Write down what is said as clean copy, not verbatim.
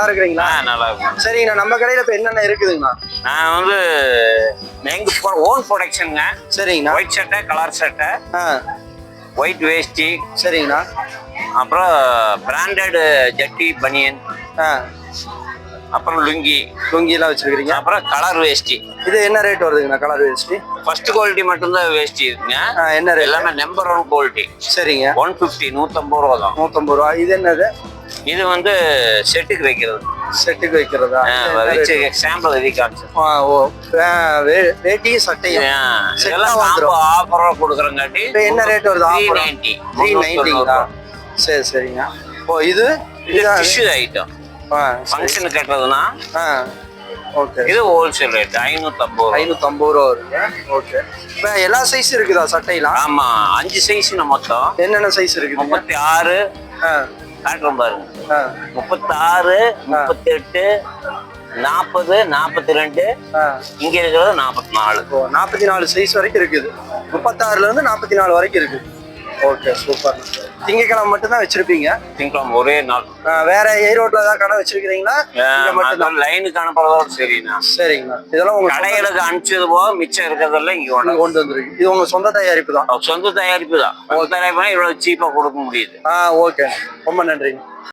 நல்லா இருக்கிறீங்களா? நல்லா இருக்கும். சரிங்கண்ணா, நம்ம கடையில இப்ப என்னென்ன இருக்குதுங்கண்ணா? நான் வந்து எங்க ஓன் ப்ரொடக்ஷனுங்க. சரிங்கண்ணா. ஒயிட் சட்டை, கலர் சட்டை, ஒயிட் வேஷ்டி. சரிங்கண்ணா. அப்புறம் பிராண்டட் ஜட்டி, பனியன், அப்புறம் லுங்கி எல்லாம் வச்சிருக்கீங்க. அப்புறம் கலர் வேஷ்டி. இது என்ன ரேட் வருதுங்கண்ணா கலர் வேஷ்டி? ஃபர்ஸ்ட் குவாலிட்டி மட்டும்தான் வேஷ்டி இருக்குங்க. என்ன ரேட்? எல்லாமே நம்பர் 1 குவாலிட்டி. சரிங்க. 150, 150 ரூபா தான். 150 ரூபா. இது என்னது? இது வந்து செட்டுக்கு வைக்கிறது. செட்டுக்கு வைக்கிறதா? வச்சு சாம்பிள் எழுதி காமிச்சு. ஓ, வேட்டி சட்டையும் ஆஃபரா கொடுக்குறங்காட்டி. என்ன ரேட் வருது? 390. 390ங்களா? சரி சரிங்க. ஓ, இது டிஷ்யூ ஐட்டம் ஃபங்க்ஷனுக்கு கட்டுறதுன்னா. ஓகே. இது ஹோல்சேல் ரேட் 550 ரூபா. 550 ரூபா வருங்க. ஓகே. இப்போ எல்லா சைஸ் இருக்குதா சட்டைலாம்? ஆமா, 5 சைஸ் மொத்தம். என்னென்ன சைஸ் இருக்கு? 36 காட்டுறோம் பாருங்க. 36, 38, 40, 42. இங்க இருக்கிறது 44. 44 சைஸ் வரைக்கும் இருக்குது. 36ல இருந்து 44 வரைக்கும் இருக்குது. Okay, super. திங்கக்கிழமை மட்டும் தான் வச்சிருப்பீங்க? திங்கக்கிழமை ஒரே நாள். வேற ஈரோட்ல ஏதாவது கடை வச்சிருக்கீங்களா? லைனுக்கு அனுப்புறதோட சரிண்ணா. சரிங்கண்ணா. இதெல்லாம் உங்க கடைகளுக்கு அனுப்பிச்சது போக மிச்சம் இருக்கிறதெல்லாம் இங்க கொண்டு வந்துருக்கு. இது உங்க சொந்த தயாரிப்பு தான்? சொந்த தயாரிப்பு தான். தயாரிப்பு இவ்வளவு சீப்பா கொடுக்க முடியுது. ஓகே, ரொம்ப நன்றிங்க.